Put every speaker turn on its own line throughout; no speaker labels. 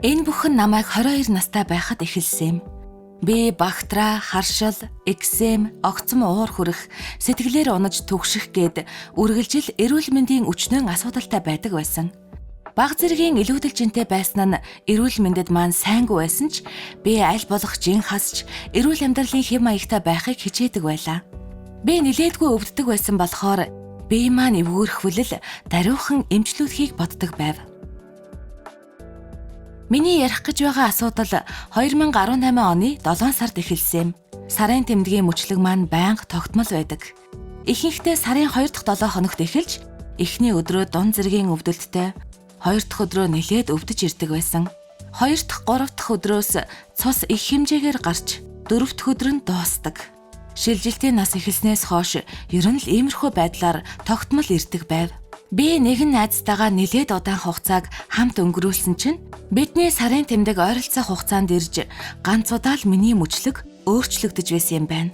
Энэ бүхэн намайг 22 настай байхад эхэлсэн юм. Би багтраа, харшил, экзем, огцом уур хүрэх, сэтгэлээр унаж түгших гээд үргэлжил эрүүл мэндийн өчнөн асуудалтай байдаг байсан. Бага зэргийн илүүдэлжинтэй байсан нь эрүүл мэндэд маань сайнгүй байсан ч би аль болох жин хасч эрүүл амьдралын хэм маягтай байхыг хичээдэг байлаа. Би нилээдгүй өвддөг байсан болохоор бие маань эвгүүрхвөл даруйхан эмчлүүлэхийг боддог байв. Миний ярих гэж байгаа асуудал 2018 оны 7 сард эхэлсэн юм. Сарын тэмдгийн мөчлөг маань байнга тогтмол байдаг. Ихэнхдээ сарын 2 дахь 7 хоногт эхэлж, эхний өдрөө дунд зэргийн өвдөлттэй, 2 дахь өдрөө нэлээд өвдөж ирдэг байсан. 2 дахь 3 дахь өдрөөс цус их хэмжээгээр гарч, 4 дахь өдөр нь дуусдаг. Шилжилтийн нас эхэлснээс хойш ер нь л иймэрхүү байдлаар тогтмол ирдэг байв. Би нэгэн найзтайгаа нэлээд удаан хугацааг хамт өнгөрүүлсэн чинь бидний сарын тэмдэг ойролцоох хугацаанд ирж ганц удаа л миний мөчлөг өөрчлөгдөж байсан юм байна.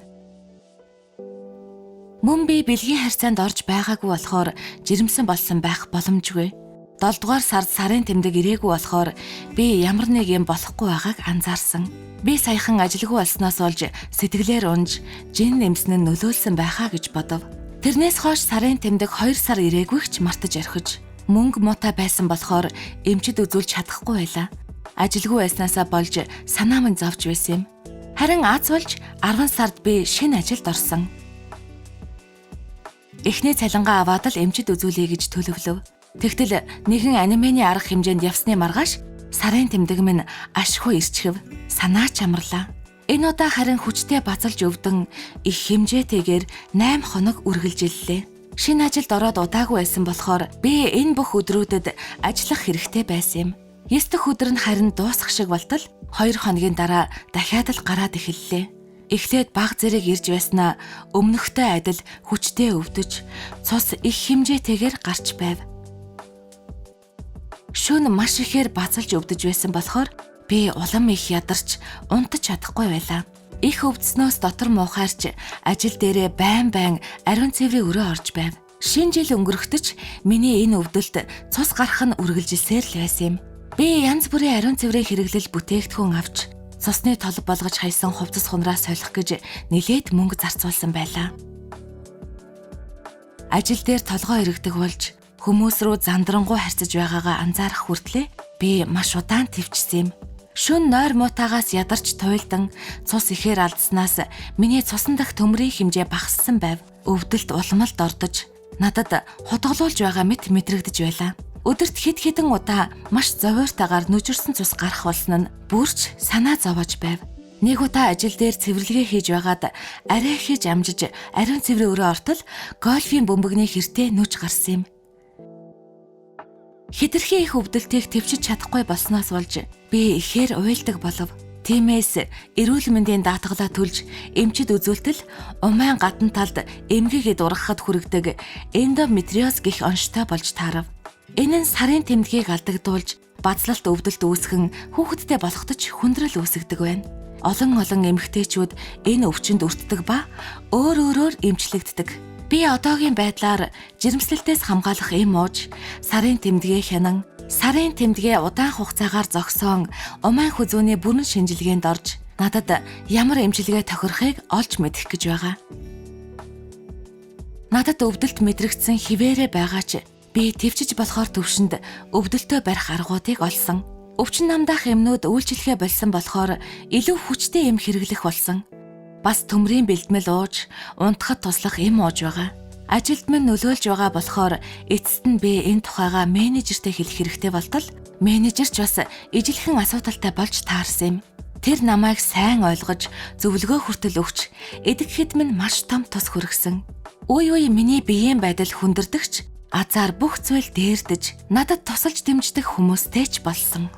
Мөн би бэлгийн харьцаанд орж байгаагүй болохоор жирэмсэн болсон байх боломжгүй. 7 дугаар сард сарын тэмдэг ирээгүй болохоор би ямар нэг юм болохгүй байгааг анзаарсан. Би саяхан ажилгүй болсноос болж сэтгэлээр унж, жин нэмсэн нь нөлөөлсөн байхаа гэж бодов. Тэрнээс хойш сарын тэмдэг 2 сар ирээгүй ч мартаж орхиж, мөнгө муутай байсан болохоор эмчид үзүүлж чадахгүй байлаа. Ажилгүй байснаасаа болж санаа минь зовж байсан юм. Харин аз болж 10 сард би шинэ ажилд орсон. Эхний цалингаа аваад л эмчид үзүүлэе гэж төлөвлөв. Тэгтэл нэгэн анимены арга хэмжээнд явсны маргааш сарын тэмдэг минь ашгүй ирчхэв. Санаа ч амарлаа. Энэ удаа харин хүчтэй бацалж өвдөн их хэмжээтэйгээр 8 хоног үргэлжиллээ. Шинэ ажилд ороод удаагүй байсан болохоор би энэ бүх өдрүүдэд ажиллах хэрэгтэй байсан юм. 9 дахь өдөр нь харин дуусах шиг болтол 2 хоногийн дараа дахиад л гараад эхэллээ. Эхлээд бага зэрэг ирж байснаа өмнөхтэй адил хүчтэй өвдөж, цус их хэмжээтэйгээр гарч байв. Шөнө маш ихээр бацалж өвдөж байсан болохоор би улам их ядарч, унтаж чадахгүй байлаа. Их өвдснөөс дотор муухайрч ажил дээрээ байн ариун цэврийн өрөө орж байв. Шинэ жил өнгөрөхдөж миний энэ өвдөлт цус гарах нь үргэлжилсээр л байсан юм. Би янз бүрийн ариун цэврийн хэрэглэл бүтээгдэхүүн авч, цусны тол болгож хайсан хувцас хунраа солих гэж нэлээд мөнгө зарцуулсан байлаа. Ажил дээр толгой иргэдэг болж хүмүүс рүү зандрангуй харьцаж байгаагаа анзаарах хүртлээр би маш удаан төвчсөн юм. Шүн нойр муутаагаас ядарч туйлдан цус ихээр алдснаас миний цусан дах төмрийн хэмжээ багассан байв. Өвдөлт уламалд ордож надад хутгалуулж байгаа мэт мэдрэгдэж байлаа. Өдөрт хэд хэдэн удаа маш зовойтойгоор нүжирсэн цус гарах болсон нь бүрч санаа зовоож байв. Нэг удаа ажил дээр цэвэрлэгээ хийж байгаад арай хийж амжиж ариун цэврийн өрөө ортол гольфийн бөмбөгний хэртэй нүж гарсан юм. Хэтэрхий их өвдөлтийг төвчж чадахгүй болсноос болж би ихээр уйлдаг болов. Тиймээс эрүүл мэндийн даатгалаа төлж эмчид үзүүлтэл умайн гадна талд эмгэгэд ургахад хүрэгдэг эндометриоз гэх онштой болж таарав. Энэ нь сарын тэмдгийг алдагдуулж бацлалт өвдөлт үүсгэн хүүхэдтэй болохдож хүндрэл үүсгдэг байна. Олон эмэгтэйчүүд энэ өвчнөд өртдөг ба өөрөөр эмчлэгддэг. Би одоогийн байдлаар жирэмслэлтээс хамгаалах эм ууж, сарын тэмдгээ хянан, сарын тэмдгээ удаан хугацаагаар зогсоон умайн хүзүүний бүрэн шинжилгээнд орж, надад ямар эмчилгээ тохирохыг олж мэдэх гэж байгаа. Надад өвдөлт мэдрэгдсэн хിവэрэ байгаа ч би төвчж болохоор төвшөнд өвдөлтөө барих аргуудыг олсон. Өвчин намдаах эмнүүд үйлчлэхээ болсон болохоор илүү хүчтэй эм хэрэглэх болсон. Бас төмрийн бэлтгэл ууж, унтахад туслах эм ууж байгаа. Ажилд минь нөлөөлж байгаа болохоор эцэст нь би энэ тухайга менежертэй хэлэх хэрэгтэй болтол менежер ч бас ижилхэн асуудалтай болж таарсан юм. Тэр намайг сайн ойлгож, зөвлөгөө хүртэл өгч, эдгэхэд минь маш том тус хүргэсэн. Үе миний биеийн байдал хүндэрдэгч, азар бүх зүйл дээрдэж, надад тусалж дэмждэг хүмүүстэй ч болсон.